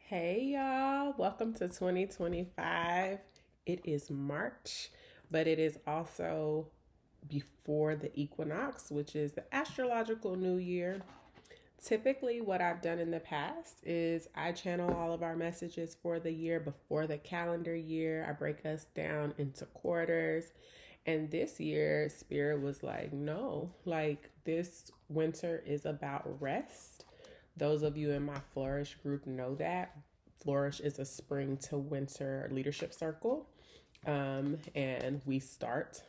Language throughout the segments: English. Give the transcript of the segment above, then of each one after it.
Hey y'all, welcome to 2025. It is March, but it is also before the equinox, which is the astrological new year. Typically, what I've done in the past is I channel all of our messages for the year before the calendar year. I break us down into quarters. And this year, Spirit was like, no, like this winter is about rest. Those of you in my Flourish group know that. Flourish is a spring to winter leadership circle. And we start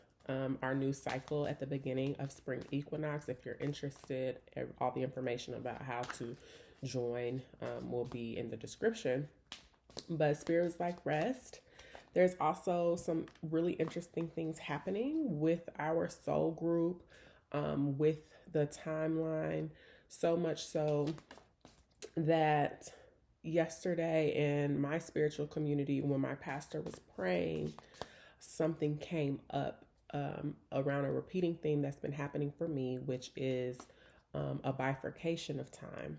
our new cycle at the beginning of spring equinox. If you're interested, all the information about how to join will be in the description. But Spirit was like, rest. There's also some really interesting things happening with our soul group, with the timeline, so much so that yesterday in my spiritual community, when my pastor was praying, something came up around a repeating theme that's been happening for me, which is a bifurcation of time.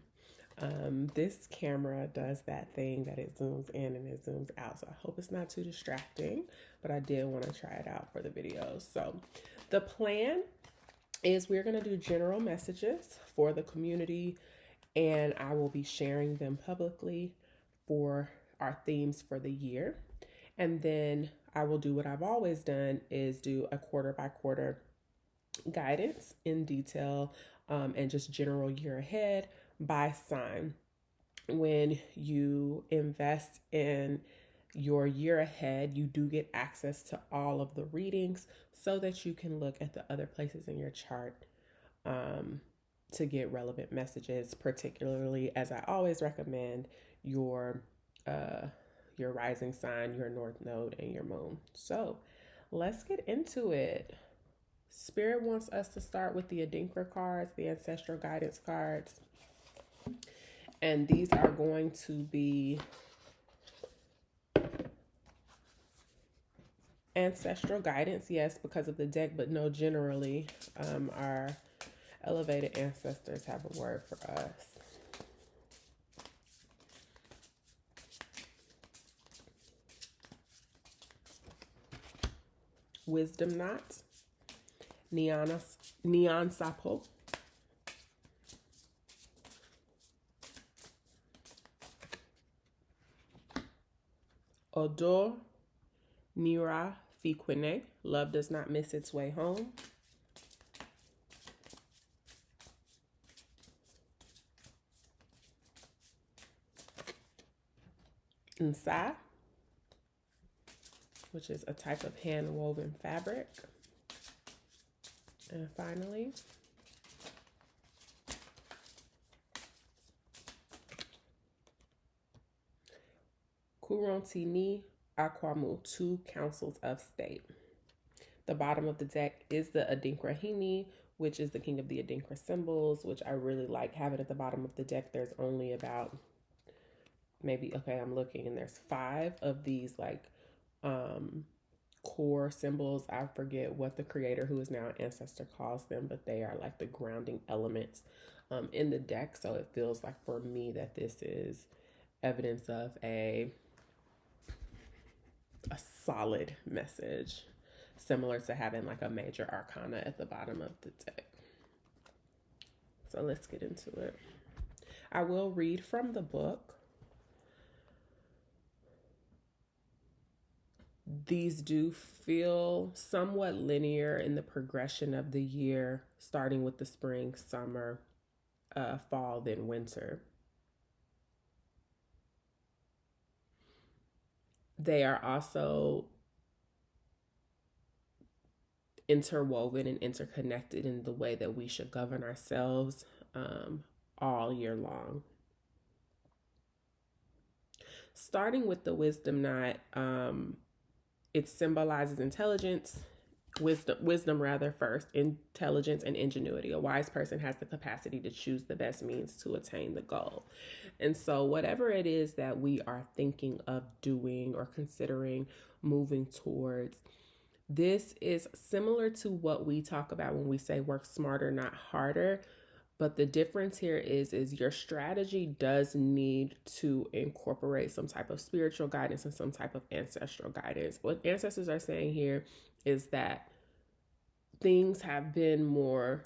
This camera does that thing that it zooms in and it zooms out. So I hope it's not too distracting, but I did want to try it out for the video. So the plan is we're going to do general messages for the community, and I will be sharing them publicly for our themes for the year. And then I will do what I've always done, is do a quarter by quarter guidance in detail and just general year ahead by sign. When you invest in your year ahead, you do get access to all of the readings so that you can look at the other places in your chart to get relevant messages, particularly, as I always recommend, your rising sign, your north node, and your moon. So let's get into it. Spirit wants us to start with the Adinkra cards, the ancestral guidance cards. And these are going to be ancestral guidance, yes, because of the deck, but no, generally, our elevated ancestors have a word for us. Wisdom knot, neon sapo, Odor Nira Fiquine, love does not miss its way home. Nsa, which is a type of hand woven fabric. And finally, Kurontini Akwamu, two councils of state. The bottom of the deck is the Adinkra Hini, which is the king of the Adinkra symbols, which I really like having at the bottom of the deck. There's only about I'm looking, and there's 5 of these core symbols. I forget what the creator, who is now an ancestor, calls them, but they are like the grounding elements in the deck. So it feels like for me that this is evidence of a solid message, similar to having like a major arcana at the bottom of the deck. So let's get into it. I will read from the book. These do feel somewhat linear in the progression of the year, starting with the spring, summer, fall, then winter. They are also interwoven and interconnected in the way that we should govern ourselves all year long. Starting with the wisdom knot, it symbolizes intelligence, wisdom first, intelligence and ingenuity. A wise person has the capacity to choose the best means to attain the goal. And so whatever it is that we are thinking of doing or considering moving towards, this is similar to what we talk about when we say work smarter, not harder. But the difference here is your strategy does need to incorporate some type of spiritual guidance and some type of ancestral guidance. What ancestors are saying here is that things have been more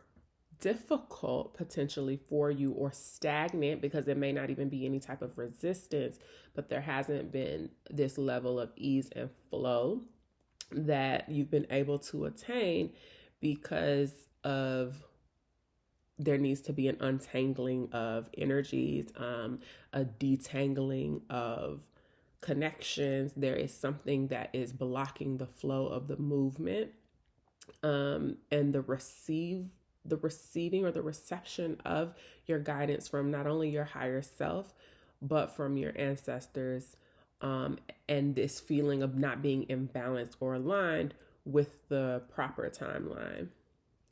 difficult potentially for you, or stagnant, because there may not even be any type of resistance, but there hasn't been this level of ease and flow that you've been able to attain because of there needs to be an untangling of energies, a detangling of connections. There is something that is blocking the flow of the movement, and the receiving or the reception of your guidance from not only your higher self, but from your ancestors, and this feeling of not being imbalanced or aligned with the proper timeline.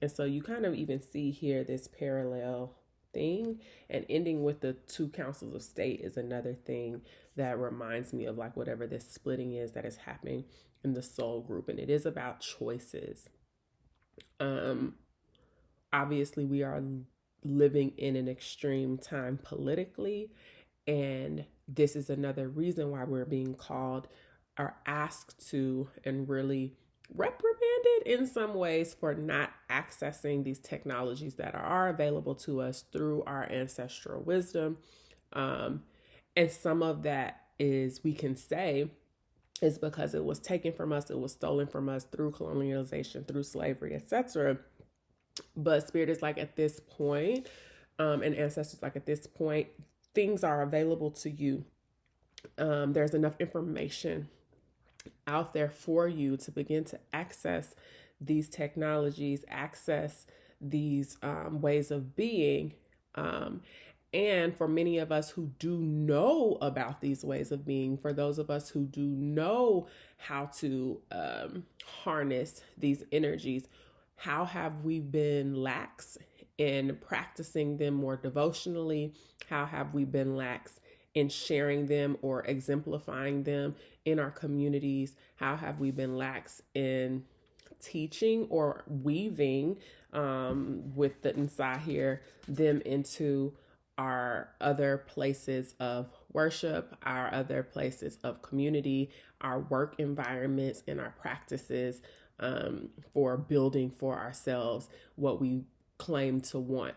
And so you kind of even see here this parallel thing, and ending with the two councils of state is another thing that reminds me of like whatever this splitting is that is happening in the soul group. And it is about choices. Obviously we are living in an extreme time politically, and this is another reason why we're being called or asked to, and really reprimanded in some ways, for not accessing these technologies that are available to us through our ancestral wisdom. And some of that is, we can say, is because it was taken from us, it was stolen from us through colonialization, through slavery, etc. But Spirit is like, at this point, and ancestors like, at this point, things are available to you. There's enough information out there for you to begin to access these technologies, access these ways of being. And for many of us who do know about these ways of being, for those of us who do know how to harness these energies, how have we been lax in practicing them more devotionally? How have we been lax in sharing them or exemplifying them in our communities? How have we been lax in teaching or weaving, with the inside here, them into our other places of worship, our other places of community, our work environments, and our practices, for building for ourselves what we claim to want?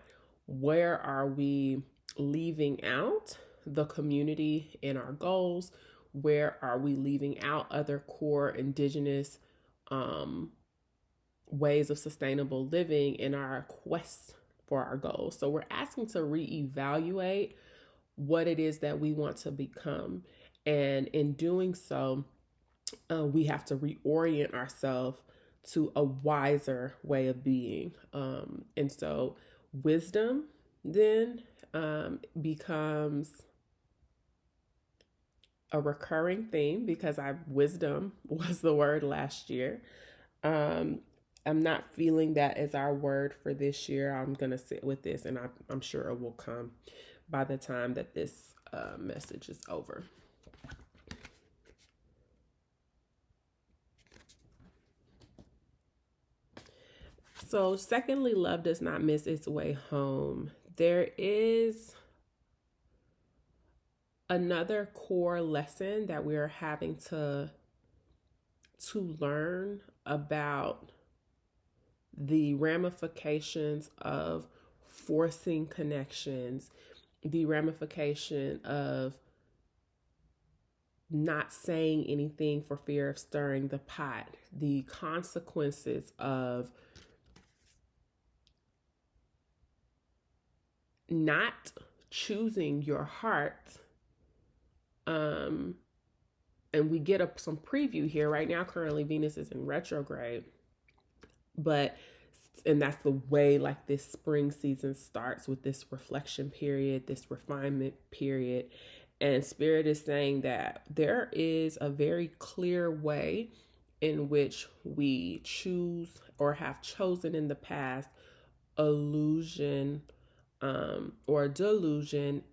Where are we leaving out the community in our goals? Where are we leaving out other core indigenous ways of sustainable living in our quest for our goals? So we're asking to reevaluate what it is that we want to become. And in doing so, we have to reorient ourselves to a wiser way of being. And so wisdom then becomes a recurring theme, because wisdom was the word last year. I'm not feeling that as our word for this year. I'm going to sit with this, and I'm sure it will come by the time that this message is over. So, secondly, love does not miss its way home. There is another core lesson that we're having to learn about the ramifications of forcing connections, the ramification of not saying anything for fear of stirring the pot, the consequences of not choosing your heart. And we get some preview here right now. Currently Venus is in retrograde, and that's the way like this spring season starts, with this reflection period, this refinement period. And Spirit is saying that there is a very clear way in which we choose, or have chosen in the past, illusion or delusion,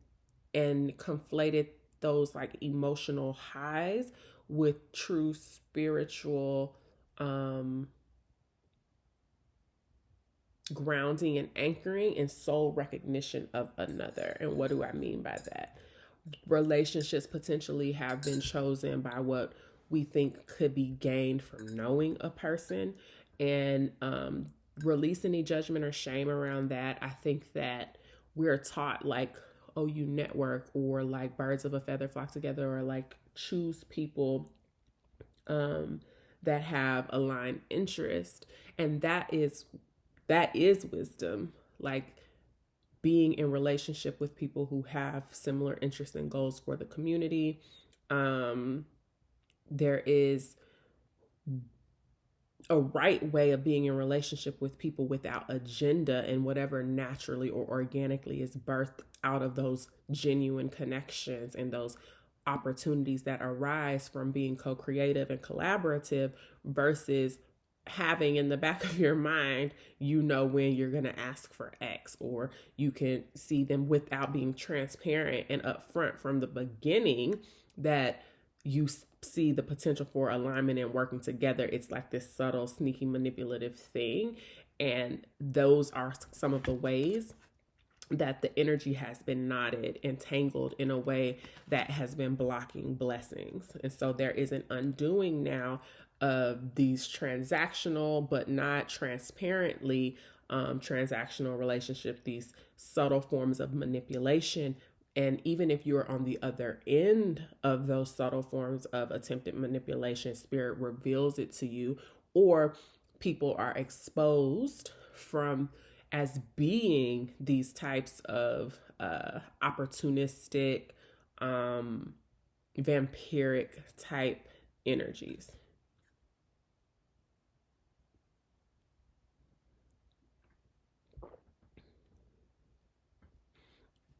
and conflated those like emotional highs with true spiritual grounding and anchoring in soul recognition of another. And what do I mean by that? Relationships potentially have been chosen by what we think could be gained from knowing a person, and release any judgment or shame around that. I think that we're taught like, oh, you network, or like birds of a feather flock together, or like choose people um, that have aligned interest, and that is wisdom. Like being in relationship with people who have similar interests and goals for the community. Um, there is a right way of being in relationship with people without agenda, and whatever naturally or organically is birthed out of those genuine connections and those opportunities that arise from being co-creative and collaborative, versus having in the back of your mind, when you're going to ask for X, or you can see them without being transparent and upfront from the beginning that you see the potential for alignment and working together. It's like this subtle, sneaky, manipulative thing. And those are some of the ways that the energy has been knotted and tangled in a way that has been blocking blessings. And so there is an undoing now of these transactional, but not transparently transactional relationships, these subtle forms of manipulation. And even if you're on the other end of those subtle forms of attempted manipulation, spirit reveals it to you, or people are exposed from as being these types of opportunistic, vampiric type energies.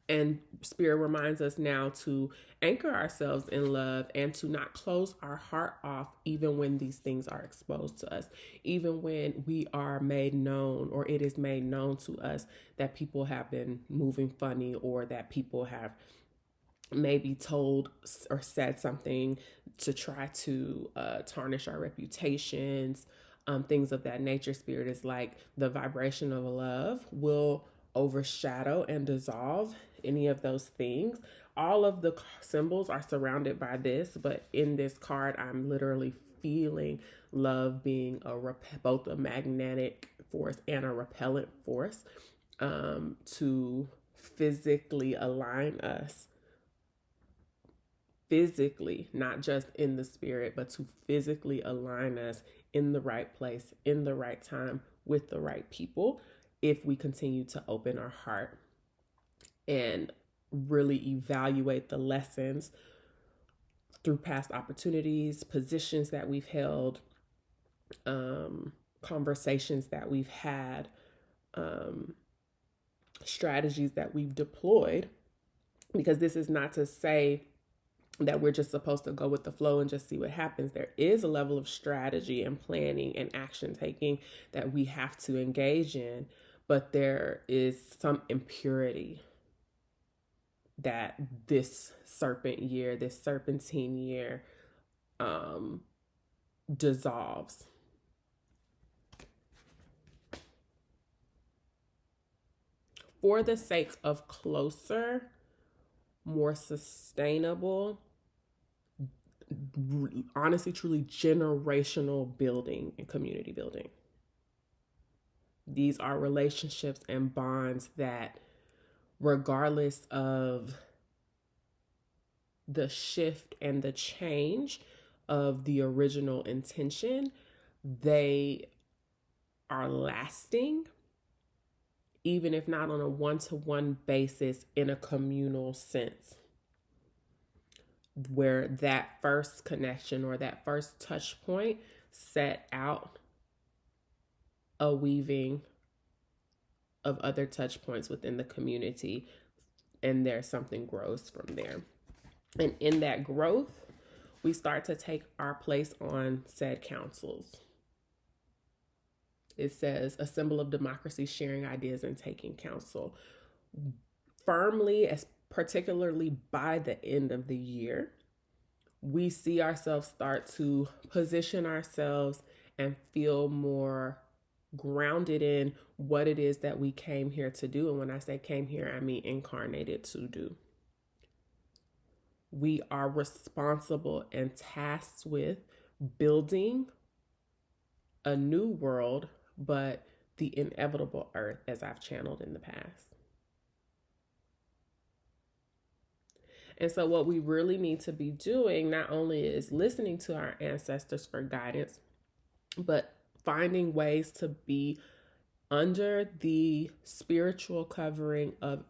And spirit reminds us now to anchor ourselves in love and to not close our heart off, even when these things are exposed to us, even when we are made known, or it is made known to us that people have been moving funny, or that people have maybe told or said something to try to tarnish our reputations, things of that nature. Spirit is like the vibration of love will overshadow and dissolve any of those things. All of the symbols are surrounded by this, but in this card, I'm literally feeling love being both a magnetic force and a repellent force, to physically align us, physically, not just in the spirit, but to physically align us in the right place, in the right time, with the right people, if we continue to open our heart and really evaluate the lessons through past opportunities, positions that we've held, conversations that we've had, strategies that we've deployed. Because this is not to say that we're just supposed to go with the flow and just see what happens. There is a level of strategy and planning and action taking that we have to engage in, but there is some impurity that this serpentine year, dissolves. For the sake of closer, more sustainable, honestly, truly generational building and community building. These are relationships and bonds that, regardless of the shift and the change of the original intention, they are lasting, even if not on a one-to-one basis, in a communal sense, where that first connection or that first touch point set out a weaving of other touch points within the community, and there's something grows from there. And in that growth, we start to take our place on said councils. It says a symbol of democracy, sharing ideas and taking counsel. Firmly, as particularly by the end of the year, we see ourselves start to position ourselves and feel more grounded in what it is that we came here to do. And when I say came here, I mean incarnated to do. We are responsible and tasked with building a new world, but the inevitable earth, as I've channeled in the past. And so, what we really need to be doing not only is listening to our ancestors for guidance, but finding ways to be under the spiritual covering of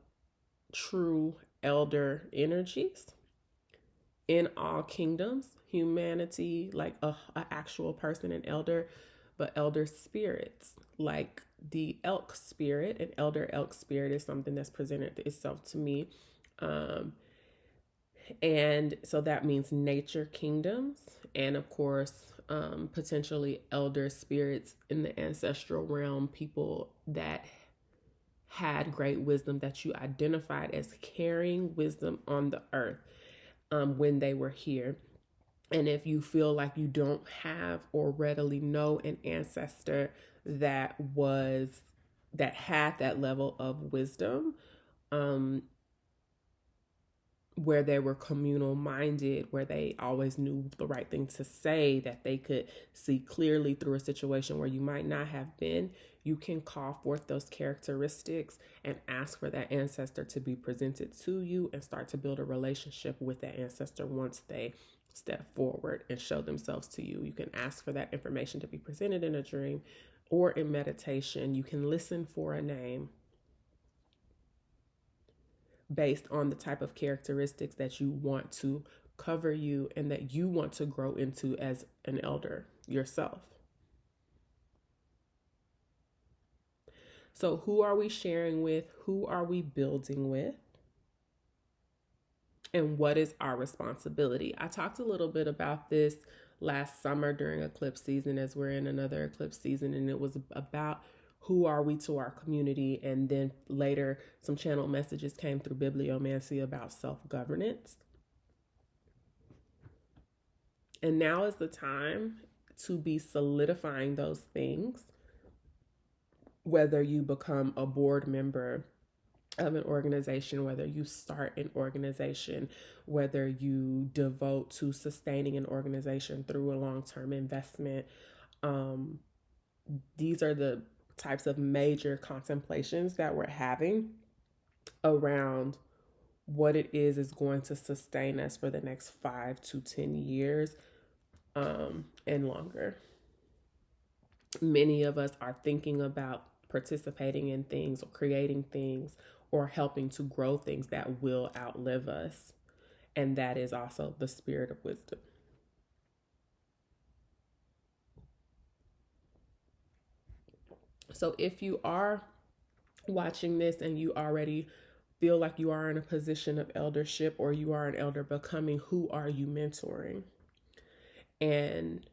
true elder energies in all kingdoms, humanity, like a actual person, an elder, but elder spirits, like the elk spirit. An elder elk spirit is something that's presented itself to me. And so that means nature kingdoms, and of course, potentially elder spirits in the ancestral realm, people that had great wisdom that you identified as carrying wisdom on the earth when they were here. And if you feel like you don't have or readily know an ancestor that had that level of wisdom, where they were communal minded, where they always knew the right thing to say, that they could see clearly through a situation where you might not have been, you can call forth those characteristics and ask for that ancestor to be presented to you and start to build a relationship with that ancestor once they step forward and show themselves to you. You can ask for that information to be presented in a dream or in meditation. You can listen for a name based on the type of characteristics that you want to cover you and that you want to grow into as an elder yourself. So who are we sharing with? Who are we building with? And what is our responsibility? I talked a little bit about this last summer during eclipse season, as we're in another eclipse season, and it was about who are we to our community. And then later, some channel messages came through bibliomancy about self-governance. And now is the time to be solidifying those things, whether you become a board member of an organization, whether you start an organization, whether you devote to sustaining an organization through a long-term investment. These are the types of major contemplations that we're having around what it is going to sustain us for the next 5 to 10 years and longer. Many of us are thinking about participating in things or creating things or helping to grow things that will outlive us. And that is also the spirit of wisdom. So if you are watching this and you already feel like you are in a position of eldership, or you are an elder becoming, who are you mentoring? And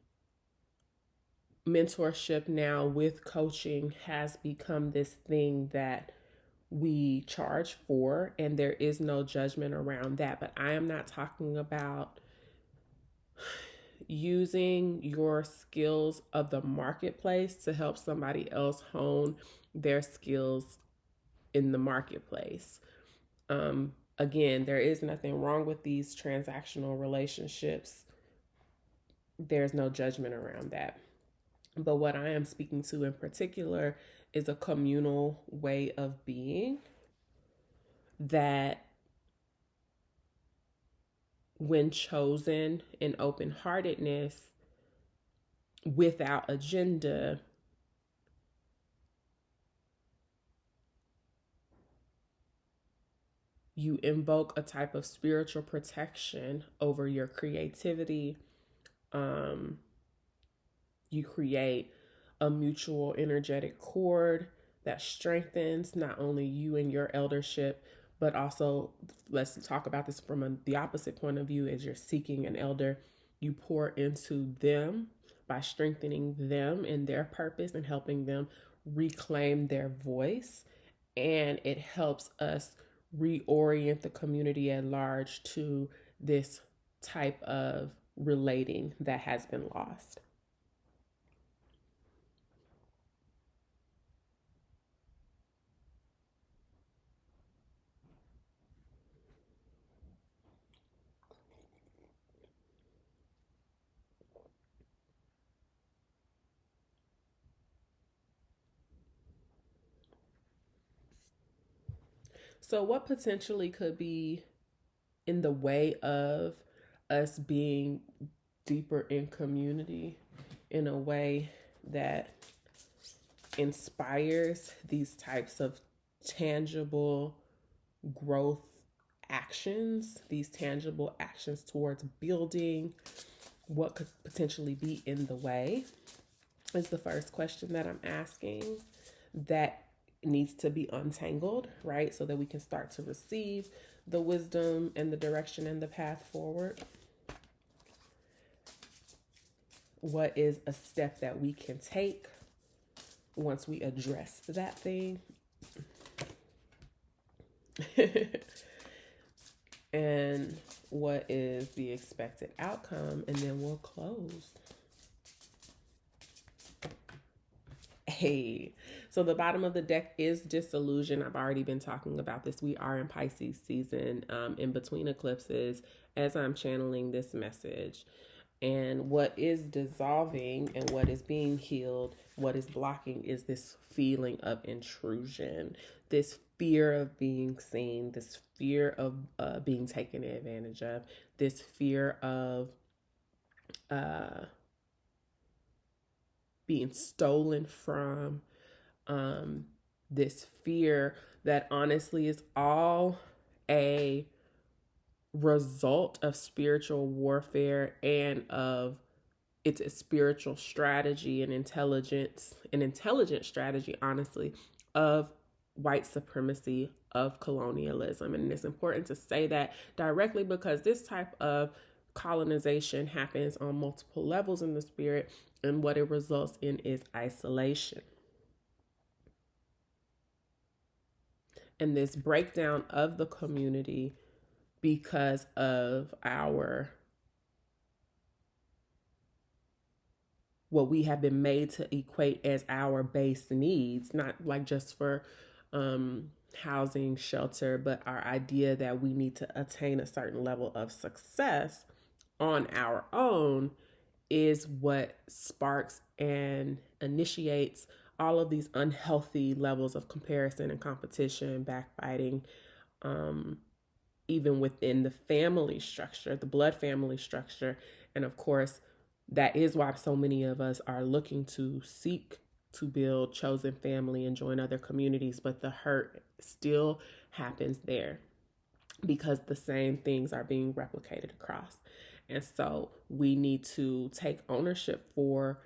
mentorship now with coaching has become this thing that we charge for, and there is no judgment around that. But I am not talking about using your skills of the marketplace to help somebody else hone their skills in the marketplace. Again, there is nothing wrong with these transactional relationships. There's no judgment around that. But what I am speaking to in particular is a communal way of being that, when chosen in open-heartedness, without agenda, you invoke a type of spiritual protection over your creativity. You create a mutual energetic cord that strengthens not only you and your eldership, but also, let's talk about this from the opposite point of view. As you're seeking an elder, you pour into them by strengthening them in their purpose and helping them reclaim their voice. And it helps us reorient the community at large to this type of relating that has been lost. So, what potentially could be in the way of us being deeper in community in a way that inspires these types of tangible growth actions, these tangible actions towards building what could potentially be in the way, is the first question that I'm asking, that needs to be untangled, right? So that we can start to receive the wisdom and the direction and the path forward. What is a step that we can take once we address that thing? And what is the expected outcome? And then we'll close. Hey, so the bottom of the deck is disillusion. I've already been talking about this. We are in Pisces season, in between eclipses, as I'm channeling this message. And what is dissolving and what is being healed, what is blocking, is this feeling of intrusion, this fear of being seen, this fear of being taken advantage of, this fear of being stolen from, this fear that honestly is all a result of spiritual warfare and of it's a spiritual strategy and intelligence, an intelligent strategy, honestly, of white supremacy, of colonialism. And it's important to say that directly because this type of colonization happens on multiple levels in the spirit, and what it results in is isolation. And this breakdown of the community because of our what we have been made to equate as our base needs, not like just for housing, shelter, but our idea that we need to attain a certain level of success on our own is what sparks and initiates all of these unhealthy levels of comparison and competition, backbiting, even within the family structure, the blood family structure. And of course, that is why so many of us are looking to seek to build chosen family and join other communities, but the hurt still happens there because the same things are being replicated across. And so we need to take ownership for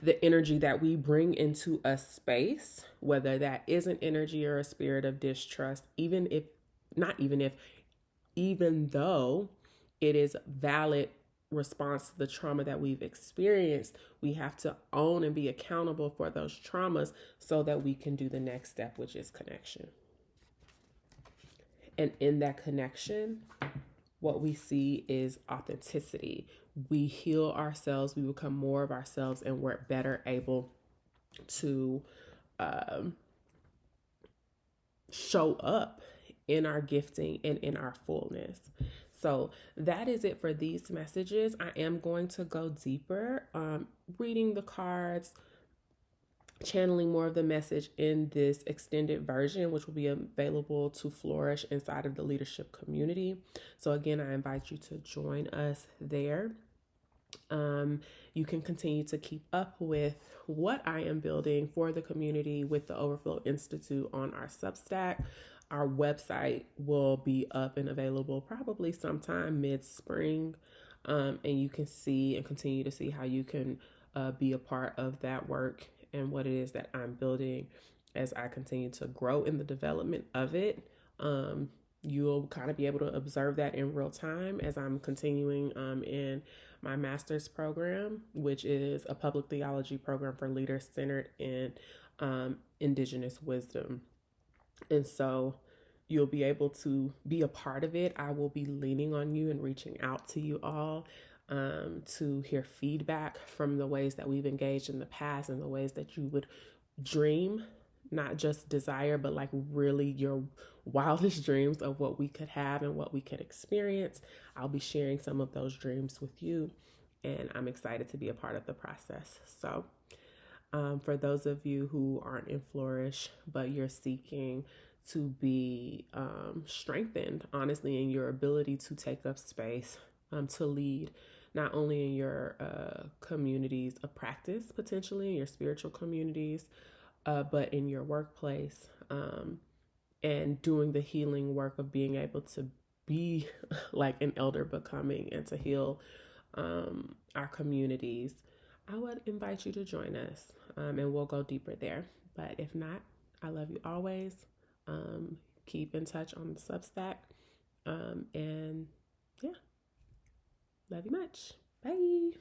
the energy that we bring into a space, whether that is an energy or a spirit of distrust, even though it is valid response to the trauma that we've experienced, we have to own and be accountable for those traumas so that we can do the next step, which is connection. And in that connection, what we see is authenticity. We heal ourselves, we become more of ourselves, and we're better able to show up in our gifting and in our fullness. So that is it for these messages. I am going to go deeper, reading the cards, channeling more of the message in this extended version, which will be available to flourish inside of the leadership community. So again, I invite you to join us there. You can continue to keep up with what I am building for the community with the Overflow Institute on our Substack. Our website will be up and available probably sometime mid-spring, and you can see and continue to see how you can be a part of that work and what it is that I'm building as I continue to grow in the development of it. You'll kind of be able to observe that in real time as I'm continuing in my master's program, which is a public theology program for leaders centered in indigenous wisdom. And so you'll be able to be a part of it. I will be leaning on you and reaching out to you all to hear feedback from the ways that we've engaged in the past and the ways that you would dream, not just desire, but like really your wildest dreams of what we could have and what we could experience. I'll be sharing some of those dreams with you, and I'm excited to be a part of the process. So for those of you who aren't in Flourish, but you're seeking to be strengthened, honestly, in your ability to take up space, to lead, not only in your communities of practice, potentially in your spiritual communities, but in your workplace, and doing the healing work of being able to be like an elder becoming and to heal our communities. I would invite you to join us, and we'll go deeper there. But if not, I love you always. Keep in touch on the Substack. And yeah, love you much. Bye.